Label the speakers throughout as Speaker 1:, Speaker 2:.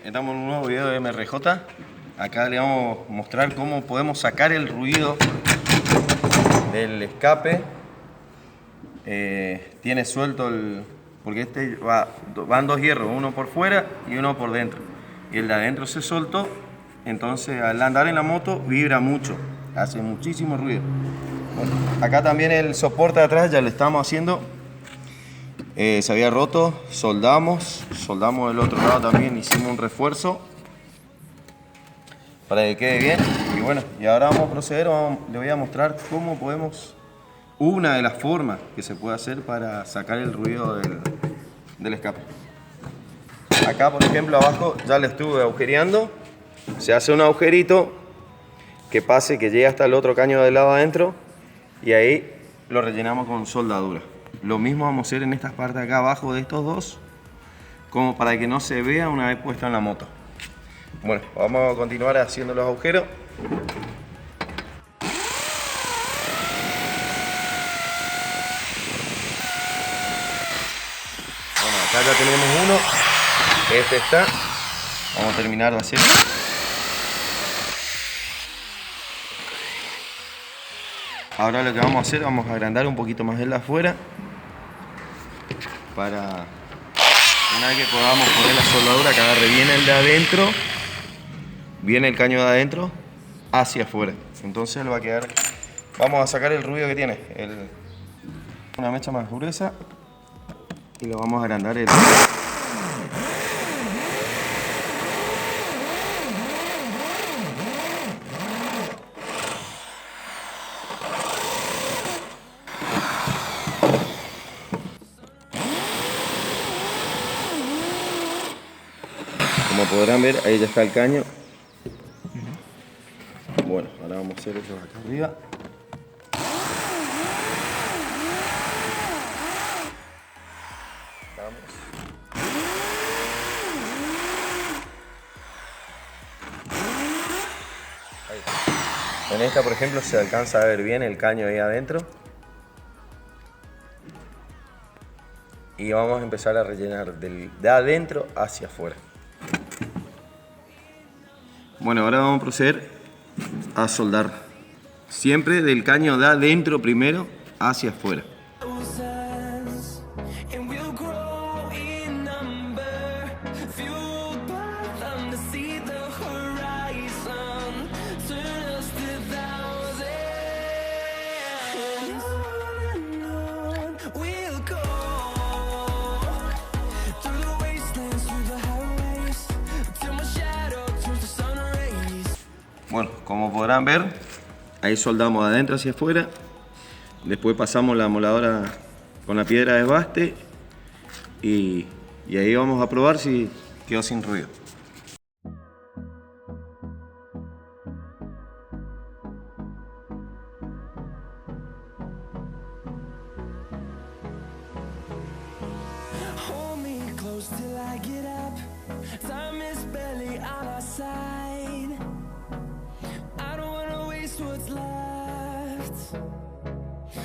Speaker 1: Estamos en un nuevo video de MRJ. Acá le vamos a mostrar cómo podemos sacar el ruido del escape. Tiene suelto el... porque este van dos hierros, uno por fuera y uno por dentro. Y el de adentro se soltó, entonces al andar en la moto vibra mucho, hace muchísimo ruido. Bueno, acá también el soporte de atrás ya lo estamos haciendo. Se había roto, soldamos del otro lado también, hicimos un refuerzo para que quede bien. Y bueno, y ahora vamos a proceder, le voy a mostrar cómo podemos, una de las formas que se puede hacer para sacar el ruido del escape. Acá por ejemplo abajo ya le estuve agujereando, se hace un agujerito que pase, que llegue hasta el otro caño del lado adentro y ahí lo rellenamos con soldadura. Lo mismo vamos a hacer en estas partes acá abajo de estos dos, como para que no se vea una vez puesto en la moto. Bueno, vamos a continuar haciendo los agujeros. Bueno, acá ya tenemos uno. Este está. Vamos a terminar de hacer. Ahora lo que vamos a hacer, vamos a agrandar un poquito más el de afuera, para una vez que podamos poner la soldadura que agarre bien el de adentro, viene el caño de adentro hacia afuera. Entonces lo va a quedar. Vamos a sacar el ruido que tiene, una mecha más gruesa, y lo vamos a agrandar el... Como podrán ver, ahí ya está el caño. Bueno, ahora vamos a hacer eso acá arriba. Vamos. Ahí está. En esta, por ejemplo, se alcanza a ver bien el caño ahí adentro. Y vamos a empezar a rellenar de adentro hacia afuera. Bueno, ahora vamos a proceder a soldar. Siempre del caño de adentro primero hacia afuera. Bueno, como podrán ver, ahí soldamos de adentro hacia afuera. Después pasamos la moladora con la piedra de desbaste y ahí vamos a probar si quedó sin ruido.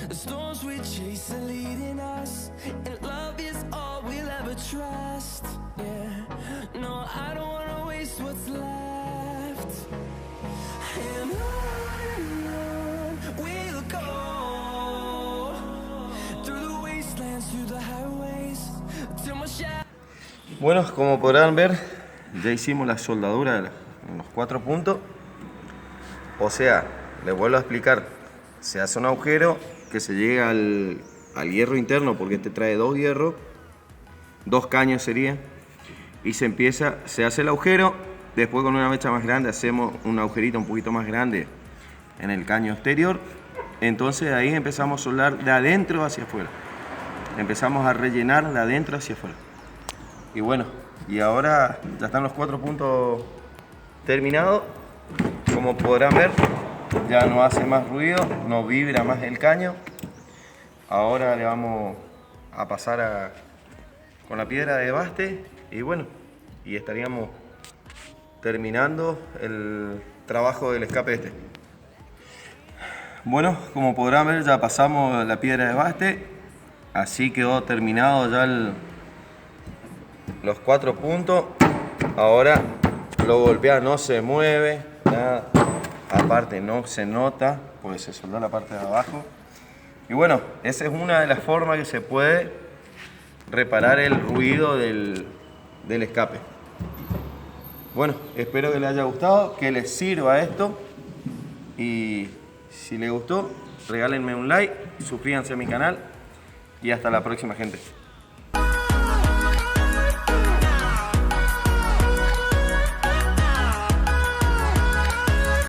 Speaker 2: The storms we chase are leading us, and love is all we'll ever trust. Yeah, no, I don't wanna waste what's left. And on we'll go, through the wastelands, through the highways, till my shadow.
Speaker 1: Bueno, como podrán ver, ya hicimos la soldadura en los 4 puntos. O sea, les vuelvo a explicar, se hace un agujero que se llega al hierro interno, porque este trae 2 hierros, 2 caños sería, y se hace el agujero. Después con una mecha más grande hacemos un agujerito un poquito más grande en el caño exterior. Entonces ahí empezamos a soldar de adentro hacia afuera, empezamos a rellenar de adentro hacia afuera. Y bueno, y ahora ya están los 4 puntos terminados. Como podrán ver, ya no hace más ruido, no vibra más el caño. Ahora le vamos a pasar con la piedra de desbaste y bueno, y estaríamos terminando el trabajo del escape este. Bueno, como podrán ver, ya pasamos la piedra de desbaste, así quedó terminado ya los 4 puntos. Ahora lo golpea, no se mueve, nada. Aparte no se nota, porque se soldó la parte de abajo. Y bueno, esa es una de las formas que se puede reparar el ruido del escape. Bueno, espero que les haya gustado, que les sirva esto. Y si les gustó, regálenme un like, suscríbanse a mi canal y hasta la próxima, gente.